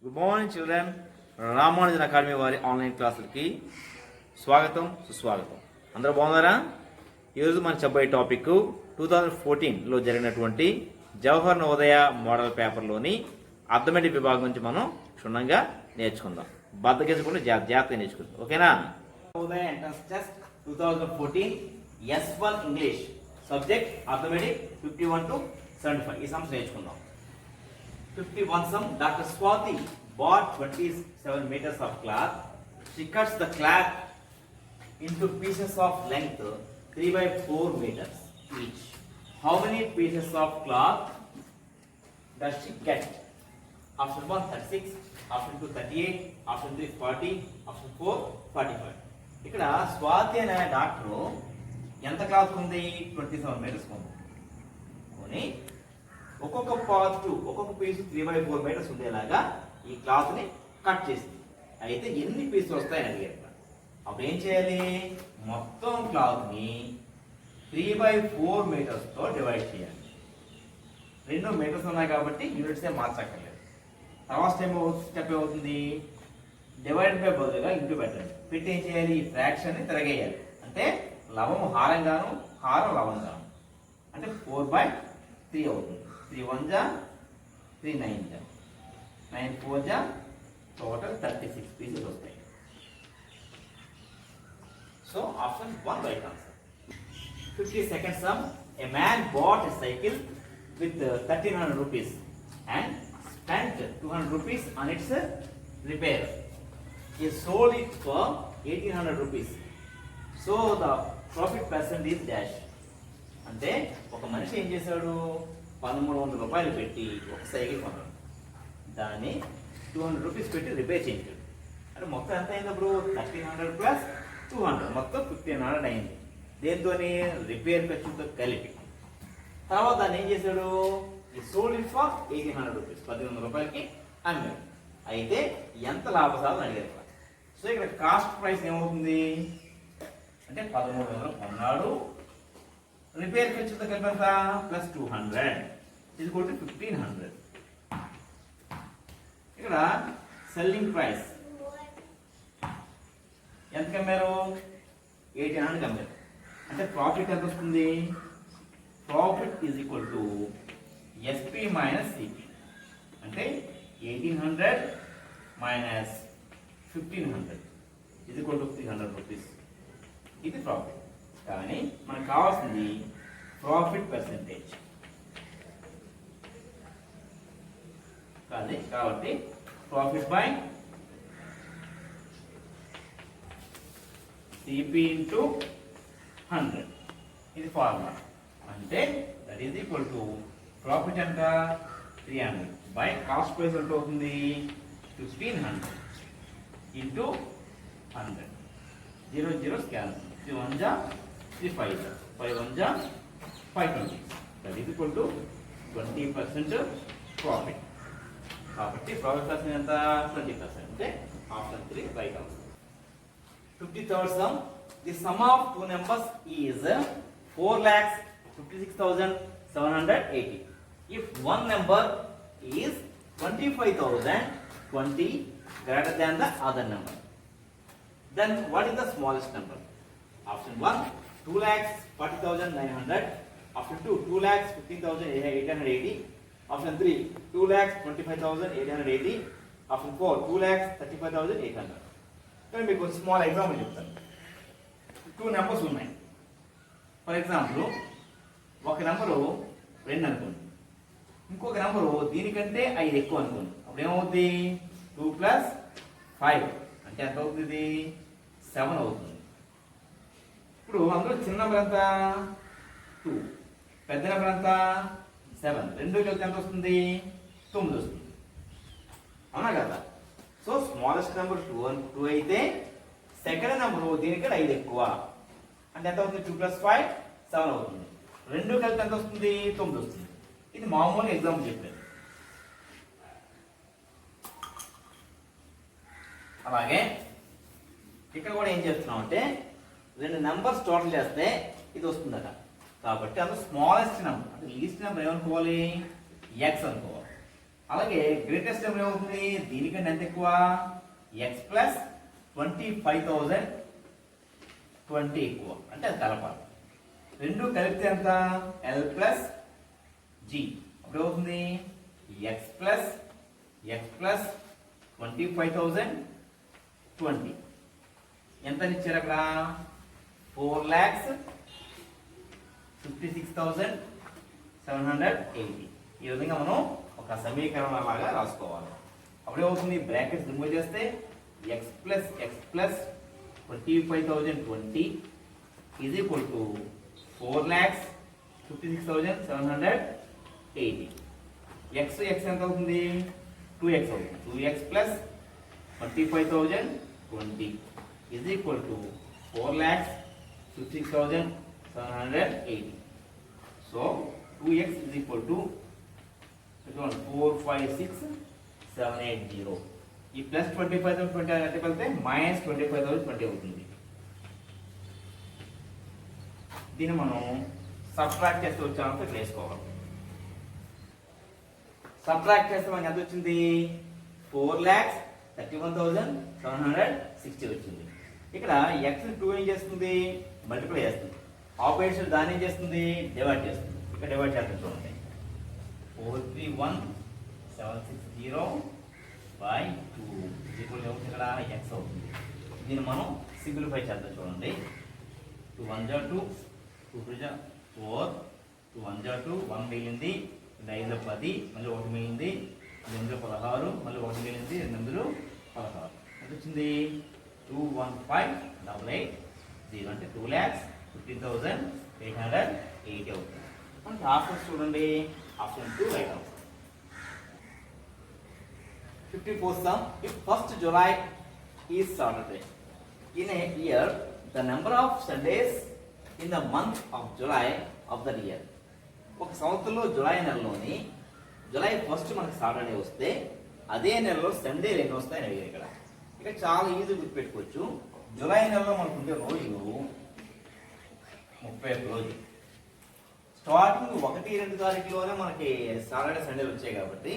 Good morning children. Ramanujan academy వారి online క్లాసులకి స్వాగతం సుస్వాగతం. అందరూ బాగున్నారా? ఈరోజు మనం చెప్పబోయే టాపిక్ 2014లో జరిగినటువంటి జవహర్ నవోదయ మోడల్ పేపర్లోని అర్థమెటిక్ విభాగం నుంచి మనం క్షుణ్ణంగా నేర్చుకుందాం. బద్దగించకుండా జాగ్రత్తగా నేర్చుకుందాం. ఓకేనా? Navodaya entrance test 2014 S1 English subject arithmetic 51 to 75 ఈ సమ్స్ నేర్చుకుందాం. 51 sum. Dr. Swati bought 27 meters of cloth. She cuts the cloth into pieces of length 3 by 4 meters each. How many pieces of cloth does she get? Option 1 36, option 2 38, option 3 40, option 4 45. ఇక్కడ స్వాతి అనే doctor ఎంత cloth ఉంది? 27 metres ఉంది. కొని ఒక్కొక్క ఒక్కొక్క పీసు 3 by 4 metres ఉండేలాగా ఈ క్లాత్ ని కట్ చేసింది. అయితే ఎన్ని పీసులు వస్తాయని అడిగారు. అప్పుడు ఏం చేయాలి? మొత్తం క్లాత్ ని 3 by 4 మీటర్స్ తో డివైడ్ చేయాలి. 2 మీటర్స్ ఉన్నాయి కాబట్టి యూనిట్స్ ఏ మార్చక్కర్లేదు. తర్వాత స్టెప్ ఏమవుతుంది? డివైడ్ బై బదులుగా ఇంటూ పెట్టండి. పెట్టి ఏం చేయాలి? ఈ ఫ్రాక్షన్ ని తిరగేయాలి. అంటే లవము హారంగాను, హారం లవంగాను. అంటే 4 by 3 అవుతుంది. 3 1 जा 3 9 जा 9 4 जा टोटल 36 पीसेस వస్తాయి. So option 1 right answer. 52nd sum. A man bought a cycle with 1300 rupees and spent 200 rupees on its repair. He sold it for 1800 rupees. So the profit percent is dash. అంటే ఒక మనిషి ఏం చేశాడు? 1300 రూపాయలు పెట్టి ఒక cycle కొన్నాడు. దాన్ని 200 రూపీస్ పెట్టి రిపేర్ చేయించాడు. అంటే మొత్తం ఎంత అయింది? అప్పుడు 1300 ప్లస్ 200 మొత్తం 1500 అయింది. దేంతో? రిపేర్ ఖర్చుతో కలిపి. తర్వాత దాన్ని ఏం చేశాడు? ఈ సోల్డ్ ఇట్ ఫర్ 1800 రూపీస్ 1800 రూపాయలకి అమ్మాడు. అయితే ఎంత లాభసాలను అడిగారు. సో ఇక్కడ కాస్ట్ ప్రైస్ ఏమవుతుంది అంటే 1300 కొన్నాడు, రిపేర్ ఖర్చుతో కలిపి ఎంత? ప్లస్ 200 ఇది కొట్టి 1500. ఇక్కడ సెల్లింగ్ ప్రైస్ ఎంత కమ్మారు? 1800 కమ్మారు. అంటే ప్రాఫిట్ ఎంత వస్తుంది? Profit is equal to SP minus CP. అంటే 1800 మైనస్ 1500 ఇది ఈక్వల్ టు 300 రూపీస్. ఇది ప్రాఫిట్. కానీ మనకు కావాల్సింది ప్రాఫిట్ పర్సెంటేజ్ కాదు. కాబట్టి ప్రాఫిట్ బై సిపి ఇంటూ 100 ఇది ఫార్ములా. అంటే that is equal to profit ఎంత? 300 బై కాస్ట్ ప్రైస్ ఎంత అవుతుంది? 1500 ఇంటూ 100. 0 0 క్యాన్సిల్. 3 1 जा 3 5 जा 5 1 जा 520. That is equal to 20% profit. కాబట్టి ప్రాఫిట్ పర్సెంట్ ఎంత? 20%. అంటే option 3 right answer. 53rd sum. The sum of two numbers is 4,56,780. If one number is 25,020 greater than the other number, then what is the smallest number? Option 1 2,40,900, option 2 2,15,880, option 3 2,25,880, option 4 2,35,800. ఇక్కడ మీకు ఒక small example చెప్తాను. 2 numbers ఉన్నాయి. For example ఒక number 2 అనుకోండి, ఇంకొక number దీనికంటే 5 ఎక్కువ అనుకోండి. అప్పుడు ఏమవుతుంది? 2 + 5 అంటే ఎంత అవుతుంది? 7 అవుతుంది. ఇప్పుడు అందులో చిన్న నెంబర్ ఎంత? 2. పెద్ద నెంబర్ ఎంత? 7. రెండు కలిపి ఎంత వస్తుంది? 9 వస్తుంది. అవునా కదా? సో స్మాలెస్ట్ నెంబర్ 2 అయితే సెకండ్ నెంబర్ దీనికంటే 5 ఎక్కువ అంటే ఎంత అవుతుంది? 2 + 5 7 అవుతుంది. రెండు కలిపి ఎంత వస్తుంది? 9 వస్తుంది. ఇది మామూలుగా ఎగ్జాంపుల్ చెప్పారు. అలాగే ఇక్కడ కూడా ఏం చేస్తున్నాం అంటే 2 నెంబర్స్ టోటల్ చేస్తే ఇది వస్తుందట. కాబట్టి అందులో స్మాలెస్ట్ నెంబర్ అంటే లీస్ట్ నెంబర్ ఏమనుకోవాలి? x అనుకోవాలి. అలాగే గ్రేటెస్ట్ నెంబర్ ఏమవుతుంది, దీనికంటే ఎంత ఎక్కువ, ఎక్స్ ప్లస్ 25,020 ఎక్కువ, అంటే అది కలపాలి. రెండు కలిపితే ఎంత, ఎల్ ప్లస్ జి. అప్పుడు ఏమవుతుంది, ఎక్స్ ప్లస్ 25,020 ఎంత ఇచ్చారు అక్కడ, 4,56,780. ఈ విధంగా మనం ఒక సమీకరణం లాగా రాసుకోవాలి. అప్పుడు ఏమవుతుంది, బ్రాకెట్స్ రిమూవ్ చేస్తే X plus 25,020 is equal to 4,56,780. X ఎంత అవుతుంది, 2x అవుతుంది. 2x plus 25,020 is equal to 4,56,780. So 2x is equal to 456,780. ఈ ప్లస్ 25,020 అంటే వెళ్తే మైనస్ 25,020 అవుతుంది. దీన్ని మనం సబ్ట్రాక్ట్ చేస్తే వచ్చామంటే వేసుకోవాలి. సబ్ట్రాక్ట్ చేస్తే మనకి ఎంత వచ్చింది, 4,31,760 వచ్చింది. ఇక్కడ x 2 ఏం చేస్తుంది, మల్టిప్లై చేస్తుంది. ఆపరేషన్ దాన్ని ఏం చేస్తుంది, డివైడ్ చేస్తుంది. ఇక్కడ డివైడ్ చేస్తుంది చూడండి, 431,760 బై 2 ఇక్కడ x అవుతుంది. దీన్ని మనం సింప్లిఫై చేద్దాం చూడండి. 2 1 2 2 3 4 2 1 2 1 మిగిలింది, 5 10 మళ్ళీ 1 మిగిలింది, 8 16 మళ్ళీ 1 మిగిలింది, 8 16 ఎంత వచ్చింది, 215,880 అంటే 2,15,880 అవుతుంది. మనకి ఆప్షన్స్ చూడండి, option 2 right answer. 54th sum, if 1st July is Saturday in a year, the number of Sundays in the month of July of the year. ఒక సంవత్సరంలో జులై నెలలోని జులై 1st మనకి సాటర్డే వస్తే అదే నెలలో సండేలు ఎన్ని వస్తాయని అడిగారు. ఇక్కడ చాలా ఈజీ గుర్తుపెట్టుకోవచ్చు. జులై నెలలో మనకు ఉండే రోజులు 31 రోజులు. స్టార్టింగ్ 1-2 తారీఖులోనే మనకి సాటర్డే సండేలు వచ్చాయి కాబట్టి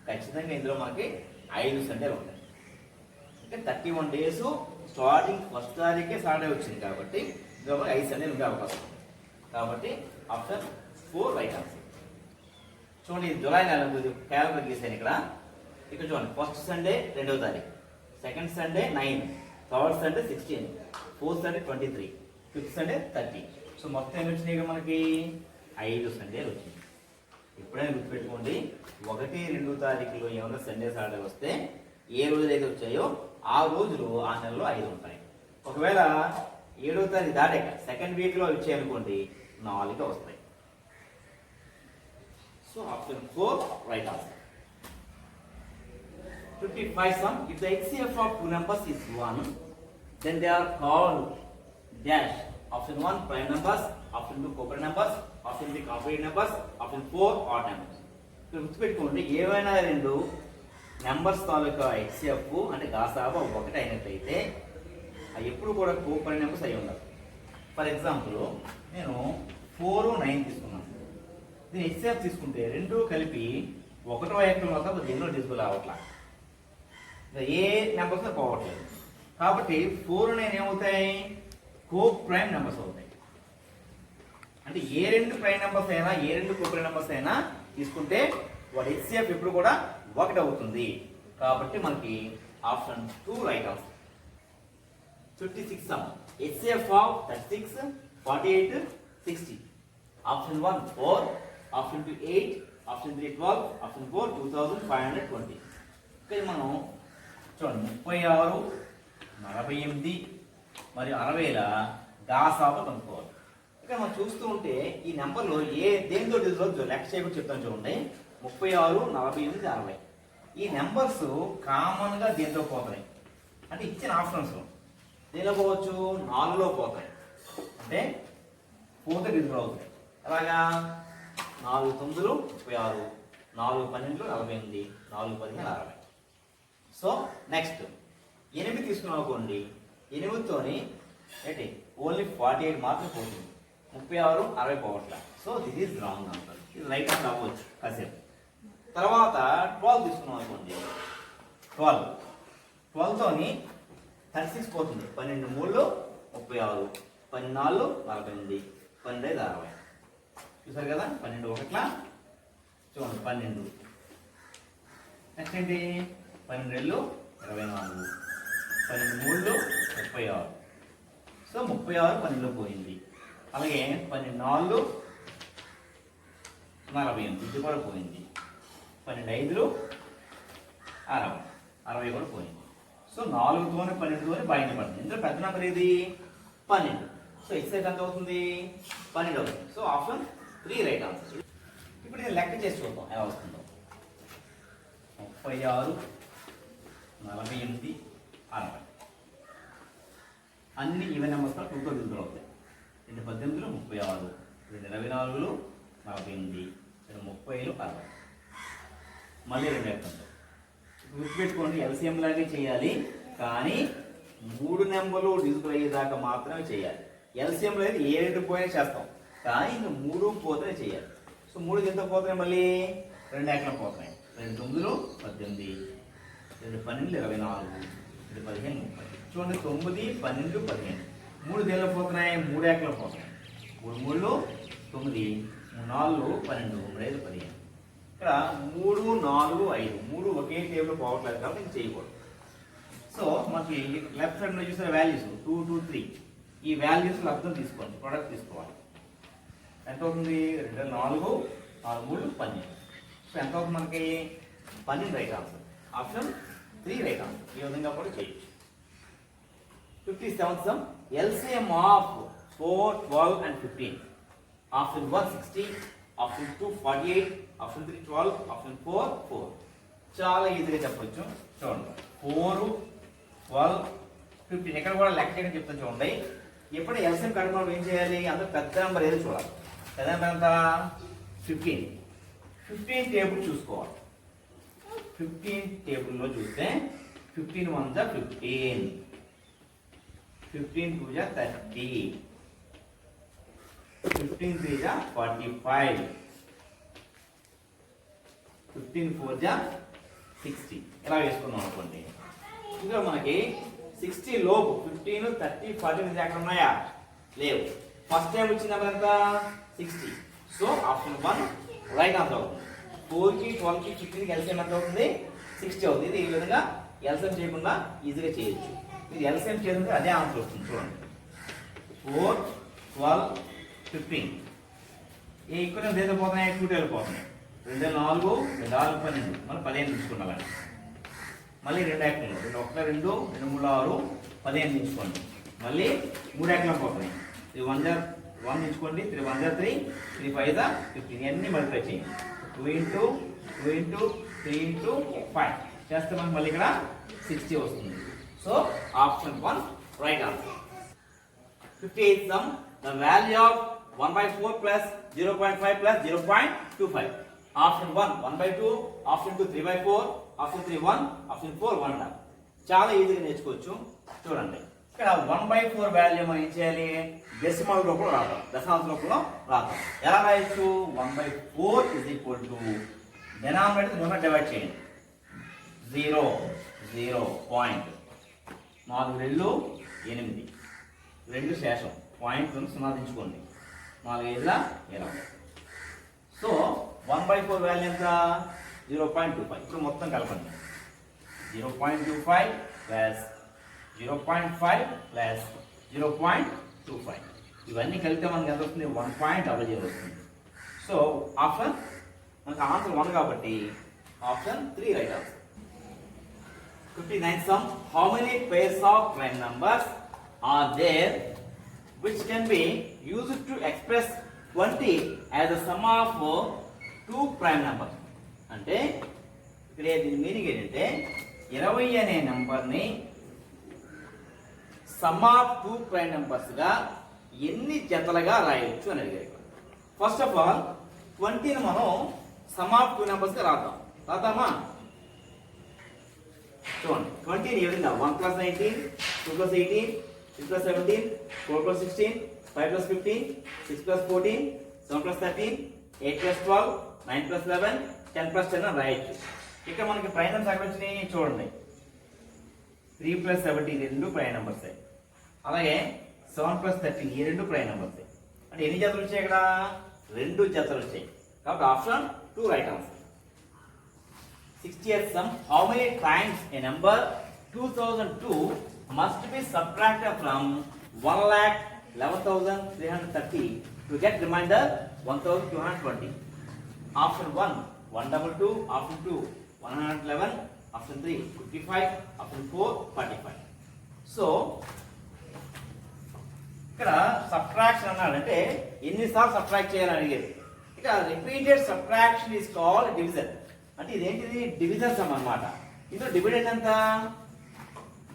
ఖచ్చితంగా ఇందులో మనకి 5 సండేలు ఉంటాయి. అంటే 31 డేస్ స్టార్టింగ్ 1st తారీఖే సాటర్డే వచ్చింది కాబట్టి ఇందులో 5 సండేలు ఉండే అవకాశం ఉంది. కాబట్టి ఆప్షన్ 4 రైట్ ఆన్సర్. చూడండి, జులై నెల క్యాలెండర్ గీసాను ఇక్కడ. ఇక్కడ చూడండి, 1st సండే 2వ తారీఖు, 2nd Sunday 9, 3rd Sunday 16, 4th Sunday 23, 5th Sunday 30. So మొత్తం ఏమి వచ్చినాయి మనకి 5 సండేలు వచ్చినాయి. ఎప్పుడైనా గుర్తుపెట్టుకోండి, 1-2 తారీఖులో ఏమైనా సండే సాటర్డే వస్తే ఏ రోజులు అయితే వచ్చాయో ఆ రోజులు ఆ నెలలో 5 ఉంటాయి. ఒకవేళ 7వ తారీఖు దాటాక 2nd వీక్లో వచ్చాయి అనుకోండి, 4 వస్తాయి. So option 4 right answer. 55 sum, if the HCF of two numbers is 1, then they are called dash. Option 1 prime numbers, option 2 co-prime numbers, option 3 completed numbers, option 4 odd numbers. ఇక్కడ గుర్తుపెట్టుకోండి, ఏవైనా 2 నెంబర్స్ తాలూకా HCF అంటే గాసాబా 1 అయినట్లయితే అవి ఎప్పుడు కూడా co-prime numbers అయి ఉండాలి. ఫర్ ఎగ్జాంపుల్ నేను 4 9 తీసుకున్నాను. దీని HCF తీసుకుంటే 2 కలిపి 1వ ఏకం వద్ద దీనిలో డిజిబుల్ అవ్వట్లా, ఏ నెంబర్స్ పోవట్లేదు. కాబట్టి 4 9 ఏమవుతాయి, co-prime నెంబర్స్ అవుతాయి. అంటే ఏ 2 ప్రైమ్ నెంబర్స్ అయినా ఏ 2 co-prime నెంబర్స్ అయినా తీసుకుంటే వాటి HCF ఎప్పుడు కూడా 1 అవుతుంది. కాబట్టి మనకి option 2 right answer. 56 sum, HCF of 36, 48, 60. Option 1 4, option 2 8, option 3 12, option 4 2520. ఇక్కడ మనం చూడండి, 36, 48 మరియు 60ల గాసాబా కనుక్కోవాలి. ఇక్కడ మనం చూస్తూ ఉంటే ఈ నెంబర్లో దేనితో డిజిబుల్ లెక్క చేయకుండా చెప్తాను చూడండి. 36, 48, 60 ఈ నెంబర్స్ కామన్ గా దీంతో పోతాయి. అంటే ఇచ్చిన ఆప్షన్స్ దేనిలో పోవచ్చు, 4లో పోతాయి. అంటే 4తో డిజిబుల్ అవుతాయి. అలాగా 4 9 36, 4 12 48, 4 15 60. సో నెక్స్ట్ 8 తీసుకున్నాం అనుకోండి, 8తోని ఏంటి ఓన్లీ 48 మాత్రం పోతుంది, 36 60 పోవట్ల. So this is wrong answer. ఇది రైట్ ఆన్సర్ అవ్వచ్చు కాసేపు. తర్వాత 12 తీసుకున్నాం అనుకోండి, 12తోని 36 పోతుంది. 12 3 36, 14 48, 12 60. చూసారు కదా, 12 ఒకట్ల చూడండి 12. నెక్స్ట్ ఏంటి, 12 24, 12 36. సో 36 12 పోయింది. అలాగే 12 48, ఇది కూడా పోయింది. 12 60 కూడా పోయింది. సో 4తోనే 12తోనే బయటపడుతుంది. ఇందులో పెద్ద నెంబర్ ఏది, 12. సో ఎక్సైజ్ ఎంత అవుతుంది, 12 అవుతుంది. So option 3 right answer. ఇప్పుడు నేను లెక్క చేసి చూద్దాం ఎలా వస్తుందో. 36 48 60 అన్ని ఈవెన్ నెంబర్స్ 2తో డివిజన్ అవుతాయి. 2 18 36, 2 24 48, 2 30 60. మళ్ళీ 2 ఎక్కడ గుర్తుపెట్టుకోండి, ఎల్సిఎం లాగే చేయాలి, కానీ 3 నెంబర్లు డిజిటల్ అయ్యేదాకా మాత్రమే చేయాలి. ఎల్సిఎంలో అయితే ఏ 2 పోయినా చేస్తాం, కానీ ఇంకా 3 పోతేనే చేయాలి. సో 3 ఎంత పోతున్నాయి, మళ్ళీ 2 ఎక్కడ పోతున్నాయి. 2 9 18, 2 12 24, 2 15 30. చూడండి 9 12 15, 3 దేనిలో పోతున్నాయి, 3 ఎక్కడ పోతున్నాయి. 3 3 9, 4 12, 3 5 15. ఇక్కడ 3 4 5 3 ఒకే టేబుల్ పోవట్లేదు కాబట్టి ఇంక చేయకూడదు. సో మనకి లెఫ్ట్ సైడ్ చూసిన వాల్యూస్ 2 2 3, ఈ వాల్యూస్ లబ్ధం తీసుకోండి, ప్రొడక్ట్ తీసుకోవాలి. ఎంత అవుతుంది, 2 4 4 3 12. సో ఎంత అవుతుంది మనకి, 12 right answer. Option 3 right answer. ఈ విధంగా కూడా చేయొచ్చు. 57th sum, LCM of 4 12 and 15. Option 1 60, option 2 48, option 3 12, option 4 4. చాలా ఈజీగా చెప్పొచ్చు. చూడండి 4 12 15 ఇక్కడ కూడా లెక్క చేయడం చెప్తాను. చూడండి ఎప్పుడు ఎల్సిఎం కనుగొనడం ఏం చేయాలి, అందులో పెద్ద నెంబర్ ఏదో చూడాలి. పెద్ద నెంబర్ ఎంత, 15. 15 టేబుల్ చూసుకోవాలి. 15 టేబుల్లో చూస్తే 15 1 15, 15 2 30, 15 3 45, 15 4 60. ఇలా వేసుకున్నాం అనుకోండి. ఇంకా మనకి 60 లోపు 15 30 40 ఎక్కడ ఉన్నాయా, లేవు. ఫస్ట్ టైం వచ్చిన నెంబర్ ఎంత, 60. సో ఆప్షన్ 1 రైట్ ఆన్సర్ అవుతుంది. 4కి 12కి 15కి ఎల్సిఎం ఎంత అవుతుంది, 60 అవుతుంది. ఇది ఈ విధంగా ఎల్సిఎం చేయకుండా ఈజీగా చేయొచ్చు. ఇది ఎల్సిఎం చేస్తుంటే అదే ఆన్సర్ వస్తుంది. చూడండి 4 12 15, ఈ ఈక్వల్ ఏదో పోతున్నాయి, 2 టేబుల్ పోతున్నాయి. 2 4 2 6 12, మనం 15 తీసుకున్నాం. మళ్ళీ 2 యాక్ట్లు 2 1 2 2 3 6 15 తీసుకోండి. మళ్ళీ 3 యాక్ట్లు పోతున్నాయి. 3 1 1 తీసుకోండి, 3 1 3, 3 5 15. ఇవన్నీ మల్టిప్లై చేయండి. 2 into 2 into 3 into 5 చేస్తే మనకి మళ్ళీ ఇక్కడ 60 వస్తుంది. So option 1 right answer. 58th sum, the value of 1/4 plus 0.5 plus 0.25. Option 1 1/2, option 2 3/4, option 3 1, option 4 1. చాలా ఈజీగా నేర్చుకోవచ్చు. చూడండి ఇక్కడ 1/4 వాల్యూ మనం ఏం చేయాలి, డెసిమల్ రూపంలో రాద్దాం, దశాంశ రూపంలో రాద్దాం. ఎలా రాయొచ్చు, 1/4 is equal to డినామినేటర్ తో డివైడ్ చేయండి. 0 0 పాయింట్ 4 2 8, 2 శేషం పాయింట్ సున్నాదించుకోండి. 4 5 20. సో 1/4 వాల్యూ ఎంత, 0.25. ఇప్పుడు మొత్తం కలపండి. 0.25 ప్లస్ 0.5 ప్లస్ 0.25, ఇవన్నీ కలిపితే మనకి ఎంత వస్తుంది, 1.00 వస్తుంది. సో ఆప్షన్ మనకు ఆన్సర్ 1 కాబట్టి option 3 right answer. 59th sum, how many pairs of prime numbers are there which can be used to express 20 as the sum of 2 prime numbers? అంటే ఇక్కడ దీని మీనింగ్ ఏంటంటే 20 అనే నెంబర్ని సమ్ ఆఫ్ 2 ప్రైమ్ నెంబర్స్ గా ఎన్ని జతలుగా రాయొచ్చు అని అడిగారు. ఫస్ట్ ఆఫ్ ఆల్ 20ని మనం సమ్ ఆఫ్ 2 నెంబర్స్ గా రాద్దామా. చూడండి 20ని ఏ విధంగా 1 + 19, 2 + 18, 3 + 17, 4 + 16, 5 + 15, 6 + 14, 7 + 13, 8 + 12, 9 + 11, 10 ప్లస్ 10 అని రాయొచ్చు. ఇక్కడ మనకి ప్రైమ్ నెంబర్స్ ఎక్కడ వచ్చినాయి చూడండి. 3 ప్లస్ 70 ఈ రెండు ప్రైమ్ నెంబర్స్. అలాగే 7 ప్లస్ 30 ఈ రెండు ప్రైమ్ నెంబర్స్. అంటే ఎన్ని జతలు వచ్చాయి ఇక్కడ? 2 జతలు వచ్చాయి. కాబట్టి option 2 right answer. 60th sum. How many times a number 2002 must be subtracted from 1,11,330 to get remainder 1,220? Option 1 122, option 2 111, option 3 55, option 4 45. So ఇక్కడ సబ్ట్రాక్షన్ అన్నాడంటే ఎన్నిసార్లు సబ్ట్రాక్ట్ చేయాలని అడిగేది. ఇక repeated subtraction is called division. అంటే ఇదేంటిది? డివిజన్ సమ్ అన్నమాట. ఇందులో డివిడెండ్ ఎంత?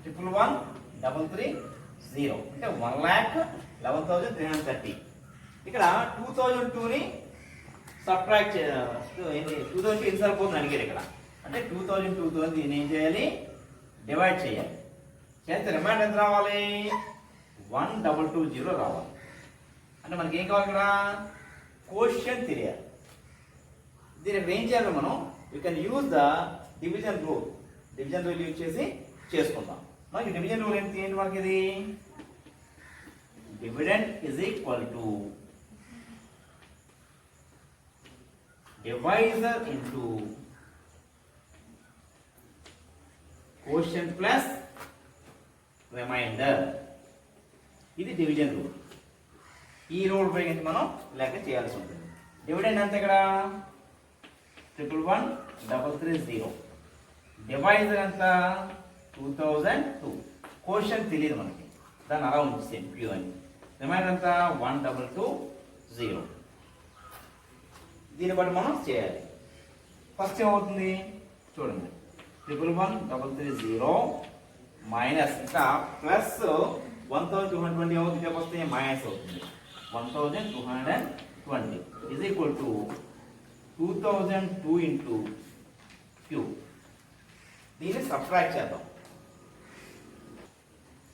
111,330 అంటే 1,11,330. ఇక్కడ 2002ని సబ్ట్రాక్ట్ 2002 ఎన్నిసార్లు పోతుంది అడిగారు ఇక్కడ. అంటే 2002తో దీన్ని ఏం చేయాలి? డివైడ్ చేయాలి. చేస్తే రిమైండర్ ఎంత రావాలి? 1220 రావాలి. అంటే మనకి ఏం కావాలి ఇక్కడ? కోషియంట్ తెలియాలి. దీనికి ఏం చేయాలి మనం? You can use the division rule. Division rule use చేసి చేసుకుందాం. మనకి డివిజన్ రూల్ ఏంటి మనకి? ఇది dividend is equal to divisor into quotient plus remainder. ఇది డివిజన్ రూల్. ఈ రూల్ ఉపయోగించి మనం లెక్క చేయాల్సి ఉంటుంది. డివిడెండ్ అంతే ఇక్కడ 111,330. డివైజర్ ఎంత? 2002. కోషియంట్ తెలియదు మనకి, దాన్ని అలా ఉంచేసాం క్యూ అని. రిమైండర్ ఎంత? 1220. దీన్ని బట్టి మనం చేయాలి. ఫస్ట్ ఏమవుతుంది చూడండి. 111,330 మైనస్ ఇంకా ప్లస్ 1,220 అవుతుంది. వస్తే మైనస్ అవుతుంది. 1,220 is equal to 2002 into q. దీన్ని సబ్ట్రాక్ట్ చేద్దాం.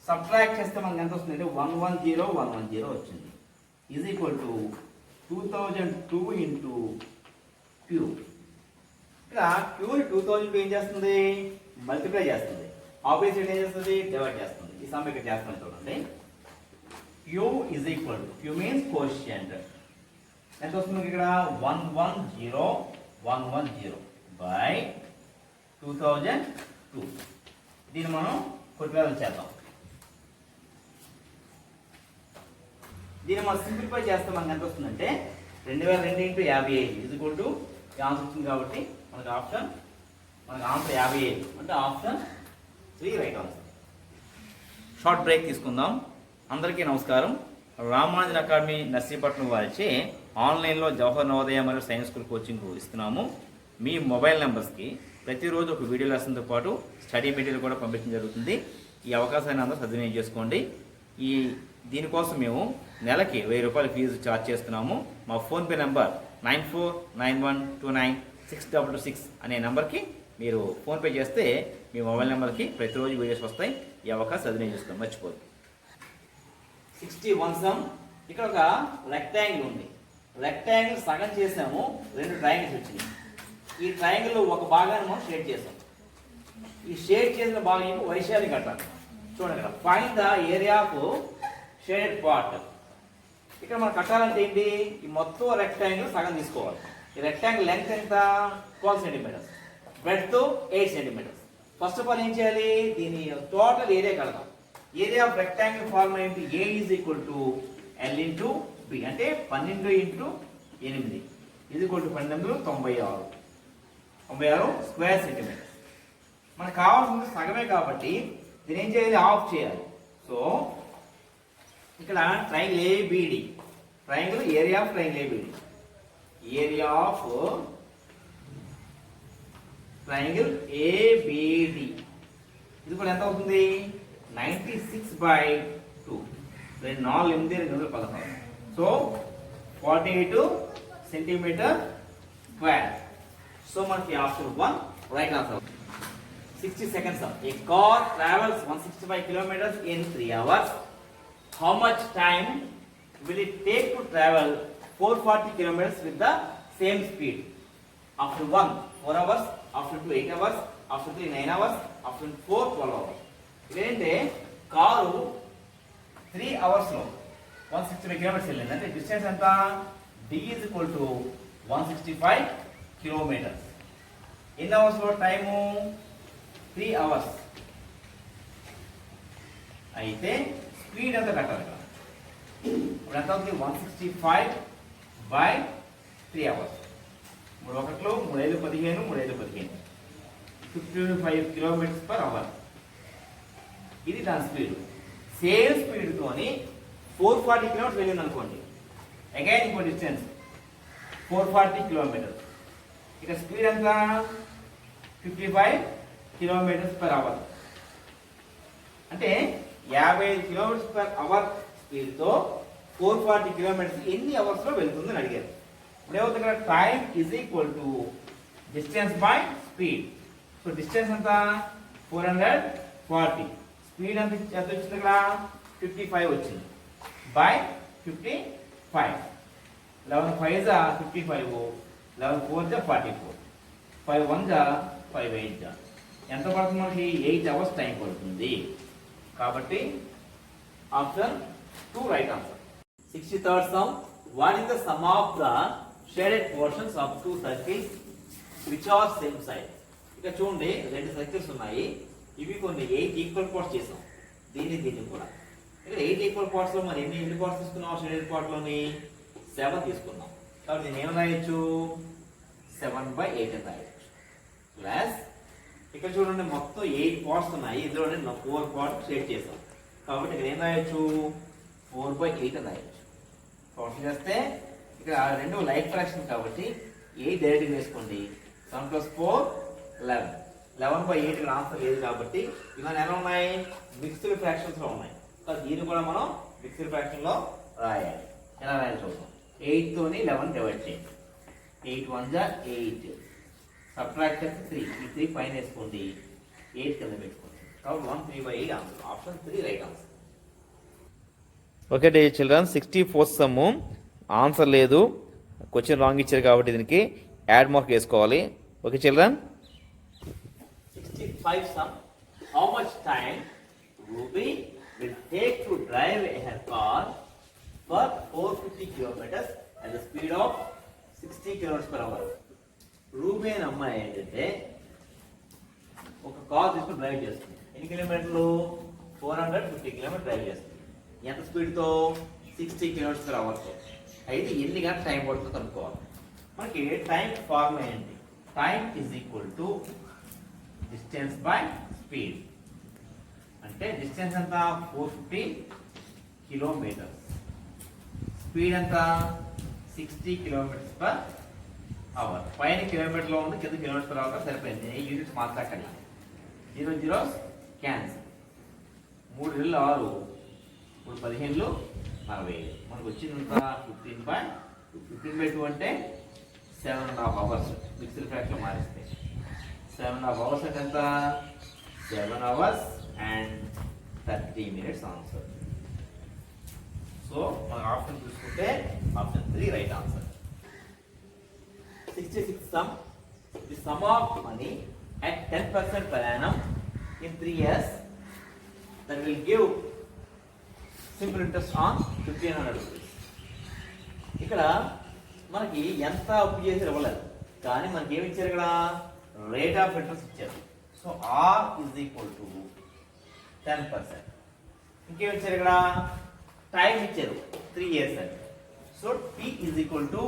సబ్ట్రాక్ట్ చేస్తే మనకి ఎంత వస్తుంది అంటే 110,110 వచ్చింది. Is equal to 2002 into q. ఇక్కడ క్యూని 2002 ఏం చేస్తుంది? మల్టిప్లై చేస్తుంది. ఆపోజిట్ ఏం చేస్తుంది? డివైడ్ చేస్తుంది. ఈ సమ్ ఇక్కడ చేస్తాను చూడండి. Q is equal to, q means quotient, ఎంత వస్తుంది ఇక్కడ? 110,110 బై 2002. దీన్ని మనం కొట్టివేదన చేద్దాం. దీన్ని మనం సింప్లిఫై చేస్తే మనకి ఎంత వస్తుందంటే 2002 ఇంటూ 55 ఇది కొట్టు ఆన్సర్ వచ్చింది. కాబట్టి మనకి ఆన్సర్ 55 అంటే option 3 right answer. Short break తీసుకుందాం. అందరికీ నమస్కారం. రామానుజన్ అకాడమీ నర్సీపట్నం వారిచే ఆన్లైన్లో జవహర్ నవోదయ మరియు సైన్స్ స్కూల్ కోచింగ్ ఇస్తున్నాము. మీ మొబైల్ నెంబర్స్కి ప్రతిరోజు ఒక వీడియో లెసన్తో పాటు స్టడీ మెటీరియల్ కూడా పంపించడం జరుగుతుంది. ఈ అవకాశాన్ని అందరూ సద్వినియోగం చేసుకోండి. దీనికోసం మేము నెలకి 1000 రూపాయల ఫీజు ఛార్జ్ చేస్తున్నాము. మా ఫోన్పే నెంబర్ 9491296666 అనే నెంబర్కి మీరు ఫోన్పే చేస్తే మీ మొబైల్ నెంబర్కి ప్రతిరోజు వీడియోస్ వస్తాయి. ఈ అవకాశం సద్వినియోగం చేసుకోండి, మర్చిపోదు. 61 సమ్. ఇక్కడ ఒక రెక్టాంగిల్ ఉంది. రెక్టాంగిల్ సగం చేసాము, 2 ట్రయాంగిల్స్ వచ్చినాయి. ఈ ట్రయాంగిల్లో ఒక భాగాన్ని మనం షేడ్ చేసాం. ఈ షేడ్ చేసిన భాగం వైశాల్యం కట్టాలి. చూడండి ఇక్కడ find the area of shaded part. ఇక్కడ మనం కట్టాలంటే ఏంటి? ఈ మొత్తం రెక్టాంగిల్ సగం తీసుకోవాలి. ఈ రెక్టాంగిల్ లెంగ్త్ ఎంత? 12 centimetres, breadth 8 centimetres. First of all ఏం చేయాలి? దీని టోటల్ ఏరియా కడదాం. ఏరియా ఆఫ్ రెక్టాంగిల్ ఫార్ములా ఏంటి? A is equal to L into B అంటే 12 ఇంటూ 8 is equal to 96 square centimetres. మనకు కావాల్సింది సగమే కాబట్టి దీని ఏం చేయాలి? ఆఫ్ చేయాలి. సో ఇక్కడ triangle ABD, triangle area of triangle ABD, area of triangle ABD ఇది కూడా ఎంత అవుతుంది? 96/2. 4 8 216. So 48 centimetre square. సో మనకి option 1 right answer. 60 seconds. A car travels 165 kilometers in 3 hours. How much time will it take to travel 440 kilometers with the same speed? After 1 4 hours, after 2 8 hours, after 3 9 hours, after 4 12 hours. ఇదేంటే car 3 అవర్స్లో 165 kilometres వెళ్ళింది. అంటే distance ఎంత? D is equal to 165 kilometres. ఎన్ని అవర్స్లో time? 3 hours. అయితే speed ఎంత కట్టాలి? ఇప్పుడు ఎంత అవుతుంది? 165 బై 3 అవర్స్. 3 ఒకటిలో 3 5 15, 3 5 15, 55 కిలోమీటర్స్ పర్ అవర్. ఇది దాని స్పీడ్. సేమ్ స్పీడ్తోని 440 కిలోమీటర్స్ వెళ్ళింది అనుకోండి. అగైన్ ఇంకో డిస్టెన్స్ 440 కిలోమీటర్స్. ఇక స్పీడ్ ఎంత? 55 కిలోమీటర్స్ పర్ అవర్. అంటే 55 కిలోమీటర్స్ పర్ అవర్ స్పీడ్తో 440 కిలోమీటర్స్ ఎన్ని అవర్స్లో వెళ్తుందని అడిగారు. ఇప్పుడు ఏమవుతుంది ఇక్కడ? Time is equal to distance by speed. So distance ఎంత? 440. స్పీడ్ ఎంత వచ్చింది ఇక్కడ? 55 వచ్చింది బై 55. 11 5 జా 55, 11 4 జా 44, 5 1 జా 5 8 జా. ఎంత పడుతుంది మనకి? 8 అవర్స్ టైం పడుతుంది. కాబట్టి option 2 right answer. 63rd sum. What is the sum of the shaded portions of two circles which are same size? ఇక చూడండి, 2 సర్కిల్స్ ఉన్నాయి. ఇవి కొన్ని 8 ఈక్వల్ పార్ట్స్ చేసాం. దీన్ని కూడా ఇక్కడ 8 ఈక్వల్ పార్ట్స్ లో మరి ఎన్ని పార్ట్స్ తీసుకున్నాం? షేడెడ్ పార్ట్ లోని 7 తీసుకున్నాం. కాబట్టి దీన్ని ఏం రాయొచ్చు? 7/8 అని రాయొచ్చు. ప్లస్ ఇక్కడ చూడండి, మొత్తం 8 పార్ట్స్ ఉన్నాయి. ఇందులోనే 4 పార్ట్స్ షేడ్ చేసాం. కాబట్టి ఇక్కడ ఏం రాయొచ్చు? 4/8 అని రాయొచ్చు. టోటల్ చేస్తే ఇక్కడ 2 లైక్ ఫ్రాక్షన్ కాబట్టి 8 డైరెక్ట్ వేసుకోండి. 7 + 4 11. 11/8 ఇక్కడ ఆన్సర్ లేదు కాబట్టి ఇవన్నీ ఎలా ఉన్నాయి? మిక్స్డ్ ఫ్రాక్షన్స్ లో ఉన్నాయి. దీన్ని కూడా మనం మిక్స్డ్ ఫ్రాక్షన్ లో రాయాలి. ఎలా రాయాలి చూద్దాం. 8 తోని 11 డివైడ్ చేయండి. 8 1 జా 8, సబ్ట్రాక్ట్ చేస్తే 3. ఈ 3 పైన వేసుకోండి, 8 కింద పెట్టుకోండి. కాబట్టి 1 3/8 answer. Option 3 right answer. Okay day children, 64th some answer లేదు, క్వశ్చన్ రాంగ్ ఇచ్చారు కాబట్టి దీనికి యాడ్ మార్క్ వేసుకోవాలి. Okay children. 65th sum. How much time Ruby will take to drive a car for 450 kilometers at the speed of 60 kilometers per hour? Ruby అనే అమ్మాయి ఏంటంటే ఒక car తీసుకుని డ్రైవ్ చేస్తుంది. ఎన్ని కిలోమీటర్లు? 450 కిలోమీటర్ డ్రైవ్ చేస్తుంది. ఎంత స్పీడ్తో? 60 కిలోమీటర్స్ పర్ అవర్తో. అయితే ఎన్ని గంటల టైం పడుతుందో కనుక్కోవాలి. మనకి టైం ఫార్ములా ఏంటి? Time is equal to distance by speed. అంటే డిస్టెన్స్ ఎంత? 450 కిలోమీటర్స్. స్పీడ్ ఎంత? 60 కిలోమీటర్స్ పర్ అవర్. పైన కిలోమీటర్లో ఉంది, కింద కిలోమీటర్స్ పర్ అవర్ సరిపోయింది. యూనిట్స్ మార్చకండి. 0 0 క్యాన్సిల్. 3 2 6, 3 15 45. మనకు వచ్చిందంత 15/2 అంటే 7.5 అవర్స్. మిక్స్డ్ ఫ్రాక్షన్ మారిస్తే 7.5 అవర్స్ అంటే ఎంత? 7 hours and 30 minutes answer. So మన ఆప్షన్ చూసుకుంటే option 3 right answer. 66th sum. The sum of money at 10% per annum in 3 years that will give simple interest on 1500 rupees. ఇక్కడ మనకి ఎంత అప్పు చేసి ఇవ్వలేదు, కానీ మనకి ఏమి ఇచ్చారు? ఇక్కడ రేట్ ఆఫ్ ఇంట్రెస్ట్ ఇచ్చారు. So R is equal to 10%. ఇంకేమి ఇచ్చారు? ఇక్కడ టైం ఇచ్చారు 3 years అని. So T is equal to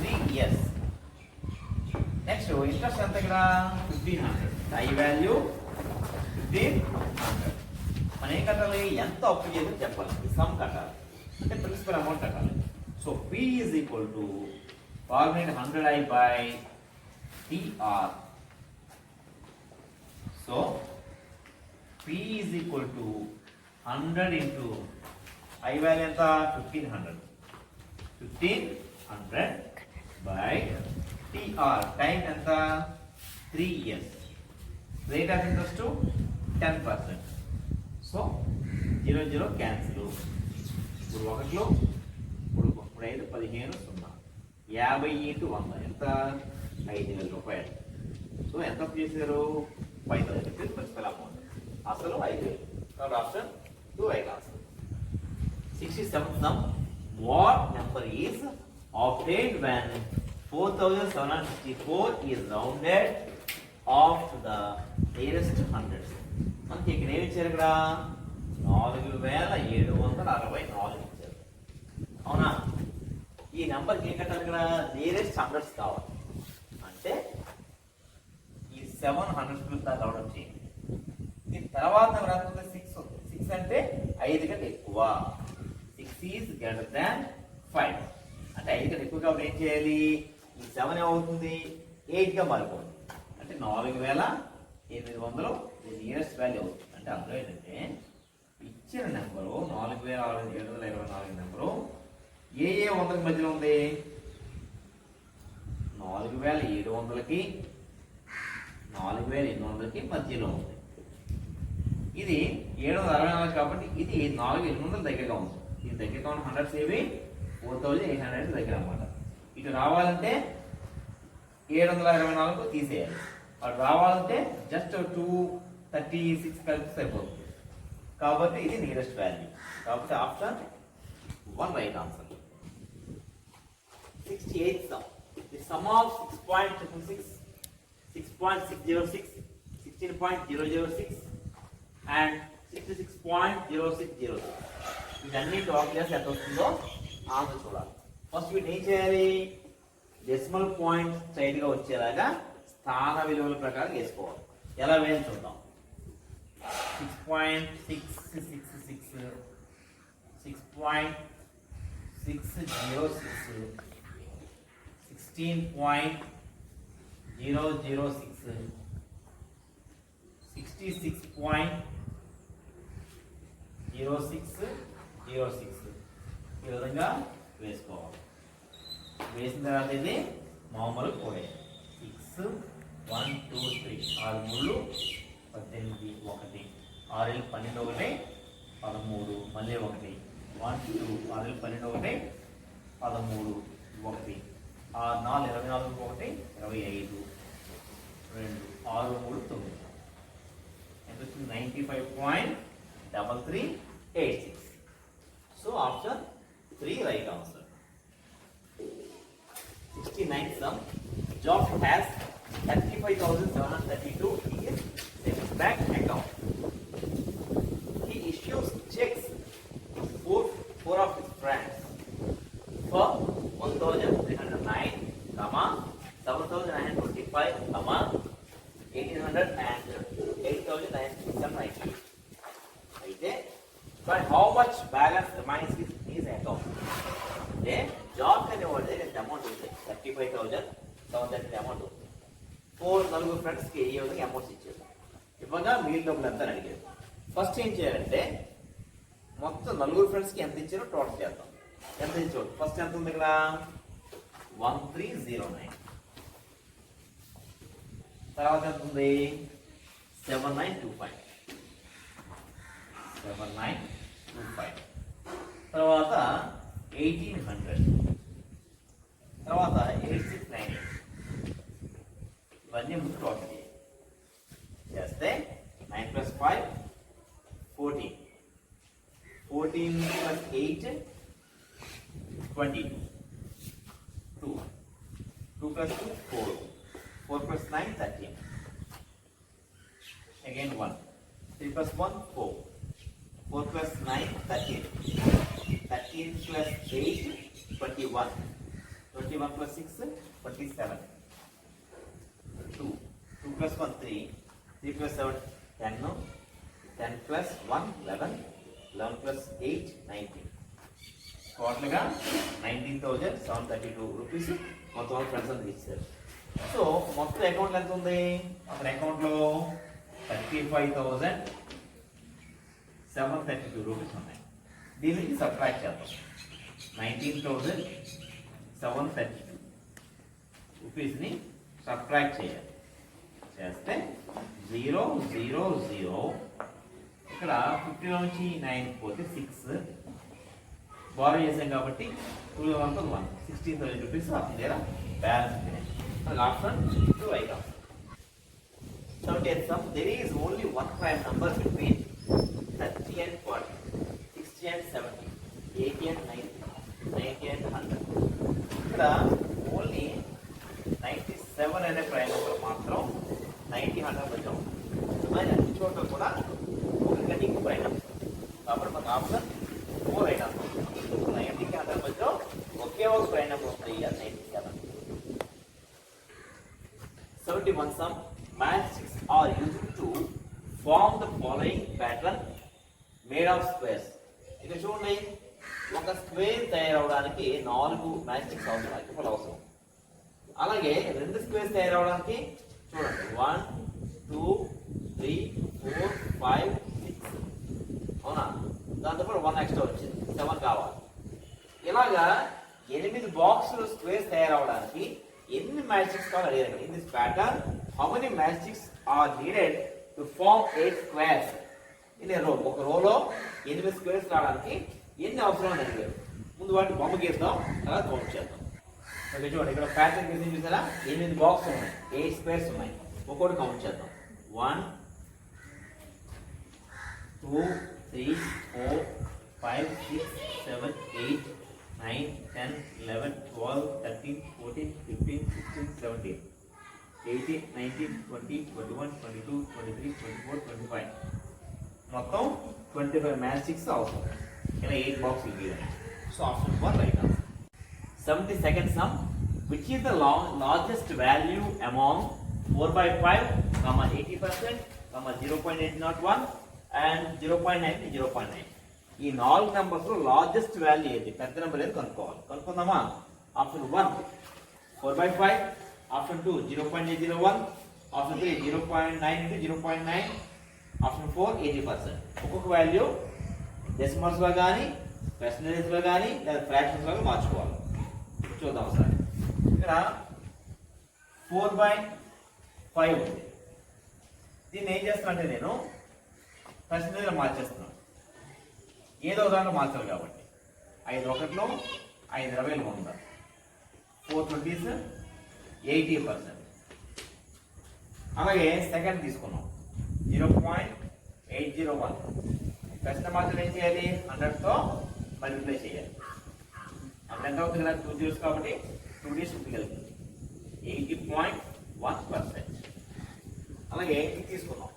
3 years. Next interest ఎంత? ఇక్కడ 1500. టై వాల్యూ 1500. మనం ఏం కట్టాలి? ఎంత అప్పు చేసి చెప్పాలి, సమ్ కట్టాలి, అంటే ప్రిన్సిపల్ అమౌంట్ కట్టాలి. So P is equal to formula 100I by TR. So P is equal to 100 into I value ఎంత? 1500. 1500 by TR. టైం ఎంత? 3 years. Rate of interest 10%. So 0 0 cancel. 3 1 3 5 15 0. 50 into 100 ఎంత? 5,000 రూపాయలు. సో ఎంత అప్పు చేశారు? 5,000 రూపీస్ ప్రిన్సిపల్ అమౌంట్. అసలు 5,000. కాబట్టి option 2 right answer. 67th sum. What number is obtained when 4,764 is rounded off to the nearest hundreds? మనకి ఇక్కడ ఏమి ఇచ్చారు? ఇక్కడ 4,764 ఇచ్చారు. అవునా? ఈ నెంబర్కి ఏం కట్టాలి? ఇక్కడ నియరెస్ట్ హండ్రెడ్స్ కావాలి. అంటే ఈ 700 దాకా రావడం చేయండి. దీని తర్వాత రాకుండా 6 ఉంది. 6 అంటే 5 కంటే ఎక్కువ. 6 ఈజ్ గ్రేటర్ దాన్ 5 అంటే 5 కంటే ఎక్కువ. కాబట్టి ఏం చేయాలి? ఈ 7 ఏమవుతుంది? 8 గా మారిపోతుంది. అంటే 4,800 నియరెస్ట్ వాల్యూ అవుతుంది. అంటే అందులో ఏంటంటే ఇచ్చిన నెంబరు 4,724 నెంబరు ఏ 100కి మధ్యలో ఉంది? 4,700కి 4,800కి మధ్యలో ఉంది. ఇది 764 కాబట్టి ఇది 4,800 దగ్గరగా ఉంది. ఇది దగ్గరగా ఉన్న 100 ఏవి? 4,800 దగ్గర అన్నమాట. ఇటు రావాలంటే 724 తీసేయాలి. అటు రావాలంటే జస్ట్ 236 కలిపి సరిపోతుంది. కాబట్టి ఇది నియరెస్ట్ వాల్యూ. కాబట్టి option 1 right answer. 68th sum. The sum of 6.666, 6.606, 16.006 and 66.0606. వీటన్ని top చేసి ఎంత వస్తుందో ఆన్సర్ చూడాలి. ఫస్ట్ వీటిని ఏం చేయాలి? డెసిమల్ పాయింట్ స్ట్రైట్ గా వచ్చేలాగా స్థాన విలువల ప్రకారం వేసుకోవాలి. ఎలా వేయాలి చూద్దాం. 6.666, 6.606, 16.006, 66.0606 ఈ విధంగా వేసుకోవాలి. వేసిన తర్వాత ఇది మామూలు కోడే 6 1 2 3 6 3 18 1 6 12 1 13 మళ్ళీ 1 1 2 6 12 1 13 1 4 24 1 25 2 6 3 9 ఎంత వచ్చింది? 95.3386. So option 3 right answer. 69th sum. Job has 35,732 in his savings bank account. He issues checks to four of his friends for 1,309, 7,925, 1,800 and 8,990. అయితే but how much balance remains in his account? అంటే job అనేవాడి దగ్గర amount ఉంది 35,730 amount ఉంది. 4 నలుగురు ఫ్రెండ్స్కి ఏ విధంగా amounts ఇచ్చారు. ఇవ్వగా మిగిలిన డబ్బులు ఎంత అడిగారు. ఫస్ట్ ఏం చేయాలంటే మొత్తం నలుగురు ఫ్రెండ్స్కి ఎంత ఇచ్చారో టోటల్ చేద్దాం. ఎంత ఇచ్చారు? ఫస్ట్ ఎంత ఉంది ఇక్కడ? 1309. తర్వాత ఎంత ఉంది? 7925. 7925. తర్వాత 1800. తర్వాత 8698. ఇవన్నీ ముందు టోటల్ చేస్తే 9 + 5 14. 14 + 8 22. 2 + 2 4. 4 + 9 13. Again 1. 3 + 1 4. 4 + 9 13. 13 + 8 21. 21 + 6 27. 2 + 1 3. 3 + 7 10. 10 + 1 11. 11 + 8 19. టోటల్గా 19,732 రూపీస్ మొత్తం ఫ్రెండ్స్ అంతా ఇచ్చారు. సో మొత్తం అకౌంట్ ఎంత ఉంది? అతని అకౌంట్లో 35,732 రూపీస్ ఉన్నాయి. దీనికి సబ్ట్రాక్ట్ చేద్దాం. 19,732 రూపీస్ని సబ్ట్రాక్ట్ చేయాలి. చేస్తే 0 0 0 ఇక్కడ 50 నుంచి 9 పోతే 6 బారో చేసాం కాబట్టి 2,1 16,000 రూపీస్ లేదా balance option to right option. 70th sum, there is only one prime number between 30 and 40, 60 and 70, 80 and 90, 90 and 100. ఇక్కడ ఓన్లీ 97 అనే ప్రైమ్ నెంబర్ మాత్రం 90, 100 మధ్య ఉంటుంది. మరి అన్ని చోట్ల కూడా ఒక కటింగ్ ప్రైమ్ నెంబర్ కాబట్టి మనకు ఆప్షన్ 4 రైట్ ఆన్సర్. 90కి 100 మధ్య ఒకే ఒక ప్రైమ్ నెంబర్ ఉంది. 97. 71 sum, matchsticks are used to form the following pattern made of squares. ఇక్కడ చూడండి, ఒక స్క్వేర్ తయారవడానికి 4 మ్యాచ్స్టిక్స్ అవసరం. అలాగే 2 స్క్వేర్స్ తయారవడానికి చూడండి 1 2 3 4 5 6 అవునా, దాంతోపాటు 1 ఎక్స్ట్రా వచ్చింది 7 కావాలి. ఇలాగా 8 బాక్సులు స్క్వేర్స్ తయారవడానికి ఎన్ని మ్యాచ్స్టిక్స్ కావాలి అడిగారు. In this pattern how many matchsticks are needed to form 8 squares in a row. ఒక రోలో 8 స్క్వేర్స్ రావడానికి ఎన్ని అవసరం అని అడిగారు. ముందు వాటిని బొమ్మ గీద్దాం, తర్వాత కౌంట్ చేద్దాం. ఓకే చూడండి, ఇక్కడ ప్యాటర్న్ గీసి చూసారా, 8 బాక్స్ ఉన్నాయి, 8 స్క్వేర్స్ ఉన్నాయి. ఒక్కొక్కటి కౌంట్ చేద్దాం. 1 2 3 4 5 6 7 8 9 10 11 12 13 14 15 16 17 18 19 20 21 22 23 24 25 మొత్తం 25 మ్యాచ్స్టిక్స్ అవసరం. ఇలా 8 బాక్సులు గీయాలి. So option 1 right answer. 72nd sum, which is the largest value among 4/5, 80%, 0.801 and 0.9 to 0.9. ఈ 4 నెంబర్స్ లో లార్జెస్ట్ వాల్యూ ఏది, పెద్ద నెంబర్ ఏది కనుక్కోవాలి. కనుక్కుందామా? Option 1 4/5, option 2 0.801, option 3 0.9 into 0.9, option 4 80%. ఒక్కొక్క వాల్యూ డెసిమల్స్ లో కానీ పర్సెంటేజ్ లో కానీ లేదా ఫ్రాక్షన్స్ లో మార్చుకోవాలి. చూద్దాం సార్. ఇక్కడ 4/5 ఉంది. దీన్ని ఏం చేస్తానంటే నేను పర్సెంటేజ్ లో మార్చేస్తున్నాను. ఏదో దాంట్లో మార్చాలి కాబట్టి 5 1లో 5 20 100, 4 20s 80%. అలాగే సెకండ్ తీసుకున్నాం 0.801. ప్రశ్న మాత్రం ఏం చేయాలి, 100తో మల్టిప్లై చేయాలి. అప్పుడు ఎంత అవుతుంది కదా, 2 zeros కాబట్టి 2 days మిగులుతుంది 80.1%. అలాగే ఇది తీసుకున్నాం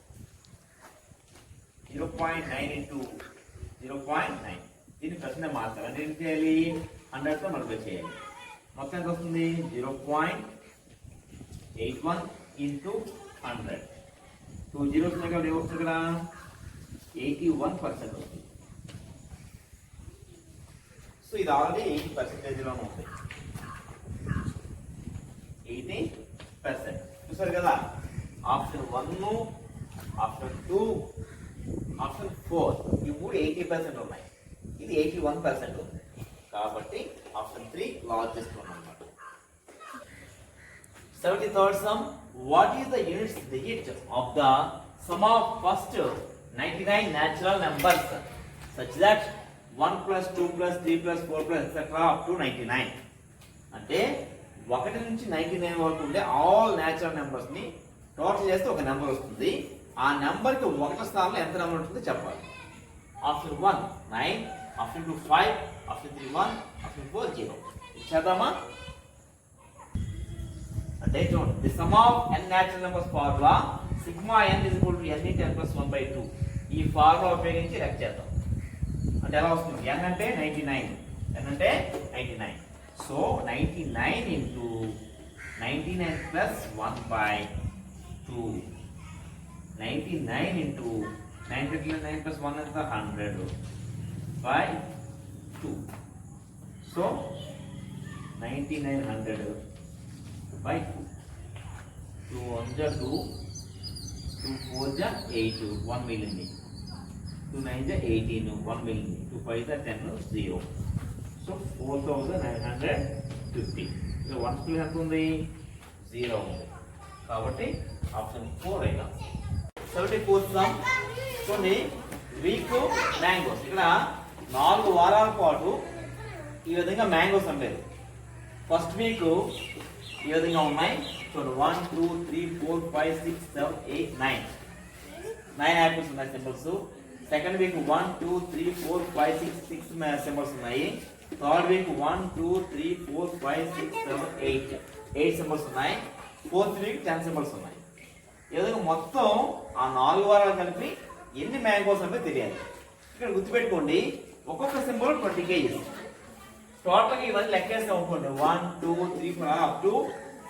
0.9 into 0.9. దీన్ని ప్రశ్న మార్చాలి అంటే ఏం చేయాలి, 100తో మల్టిప్లై చేయాలి. మొత్తం ఎంత వస్తుంది 0.81 into 100. 2 zeros ఉన్నాయి కాబట్టి ఏమొస్తుంది కదా 81% వస్తుంది. సో ఇది ఆల్రెడీ 80% లోనే ఉంది. 80% చూసారు కదా. ఆప్షన్ 1, ఆప్షన్ 2, ఆప్షన్ 4 ఈ 3 80% ఉన్నాయి. ఇది 81% ఉంది కాబట్టి ఆప్షన్ 3 లార్జెస్ట్ వన్ అన్నమాట. 73rd sum, what is the units digit of the sum of first 99 natural numbers such that 1 plus 2 plus 3 plus 4 plus etc. up to 99. అంటే 1 నుంచి 99 వరకు ఉండే ఆల్ న్యాచురల్ నెంబర్స్ ని టోటల్ చేస్తే ఒక నెంబర్ వస్తుంది. ఆ నెంబర్ కి 1 స్థానంలో ఎంత నెంబర్ ఉంటుందో చెప్పాలి. Option 1 9, option 2 5, option 3 1, option 4 0. ఇచ్చేద్దామా? అంటే చూడండి, the some of n natural numbers formula sigma n is equal to n into n plus 1/2. ఈ ఫార్ములా ఉపయోగించి లెక్క చేద్దాం. అంటే ఎలా వస్తుంది, n అంటే 99, n అంటే 99. So 99 into 99 plus 1/2, 99 into 9 plus 1 is 100/2. So 9900/2. 2 1s are 2, 2 4s are 8, 1 మిగిలింది. 2 9s are 18, 1 మిగిలింది. 2 5s are 10, 0. So 4950. So 1 plus ఎంత ఉంది, 0 ఉంది. కాబట్టి ఆప్షన్ 4 అయినా. 74th sum, చూడండి వీక్ మ్యాంగోస్. ఇక్కడ 4 వారాల పాటు ఈ విధంగా మ్యాంగోస్ అమ్మేది. ఫస్ట్ వీక్ ఈ విధంగా ఉన్నాయి చూడండి, 1 2 3 4 5 6 7 8 9 యాపిల్స్ ఉన్నాయి సింబల్స్. సెకండ్ వీక్ 1 2 3 4 5 6 సింబల్స్ ఉన్నాయి. థర్డ్ వీక్ 1 2 3 4 5 6 7 8 సింబల్స్ ఉన్నాయి. ఫోర్త్ వీక్ 10 సింబల్స్ ఉన్నాయి. ఈ విధంగా మొత్తం ఆ 4 వారాలు కలిపి ఎన్ని మ్యాంగోస్ అంటే తెలియాలి. ఇక్కడ గుర్తుపెట్టుకోండి, ఒక్కొక్క సింబల్ 20 kgs. టోటల్గా ఇవన్నీ లెక్కేస్తే అనుకోండి 1 2 3 4 అప్ టు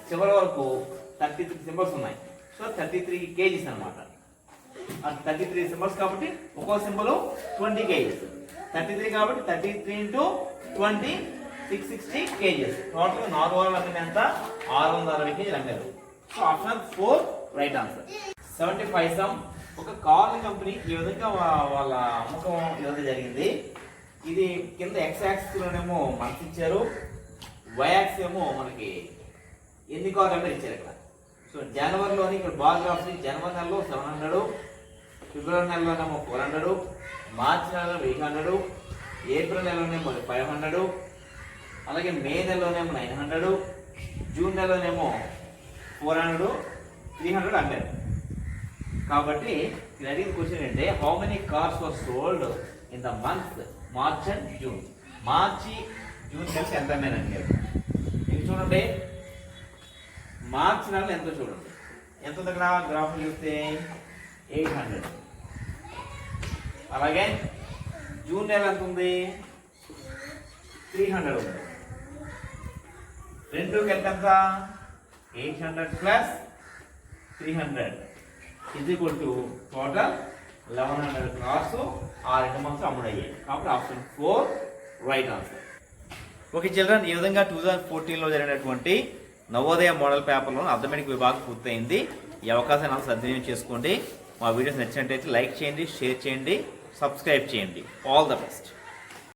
చివరి వరకు 33 సింబల్స్ ఉన్నాయి. సో 33 kgs అనమాట. 33 సింబల్స్ కాబట్టి ఒక్కో సింబల్ 20 kgs. 33 కాబట్టి 33 into 20 660 kgs. టోటల్గా 4 వారాలు అంటే ఎంత? 660 kg అమ్మారు. So option 4 right answer. 75 some ఒక కార్న్ కంపెనీ ఈ విధంగా వాళ్ళ అమ్మకం ఈ విధంగా జరిగింది. ఇది కింద ఎక్స్ యాక్సిస్ లోనేమో మనకి ఇచ్చారు, వై యాక్సిస్ ఏమో మనకి ఎన్ని కార్లు ఇచ్చారు ఇక్కడ. సో జనవరిలోని ఇక్కడ బాగా రాసి జనవరి నెలలో 700, ఫిబ్రవరి నెలలోనేమో 400, మార్చి నెలలో 800, ఏప్రిల్ నెలలోనేమో 500, అలాగే మే నెలలోనేమో 900, జూన్ నెలలోనేమో 400, 300 అమ్మారు. కాబట్టి ఇది అడిగిన క్వశ్చన్ ఏంటంటే how many cars were sold in the month March and June. March June కలిసి ఎంత అమ్మారండి? ఇది చూడండి, మార్చి నెలలో ఎంతో చూడండి, ఎంత దగ్గర గ్రాఫ్ చూస్తే 800. అలాగే జూన్ నెల ఎంత ఉంది? 300 ఉంది. రెండుకి ఎంత? 800 plus 300 is equal to total 1100 cars ఆ 2 మంత్స్ అమ్ముడయ్యాయి. కాబట్టి option 4 right answer. Okay children, ఈ విధంగా 2014లో జరిగినటువంటి నవోదయ మోడల్ పేపర్లో అర్థమెటిక్ విభాగం పూర్తయింది. ఈ అవకాశాన్ని సద్వినియోగం చేసుకోండి. మా వీడియోస్ నచ్చినట్టయితే లైక్ చేయండి, షేర్ చేయండి, సబ్స్క్రైబ్ చేయండి. All the best.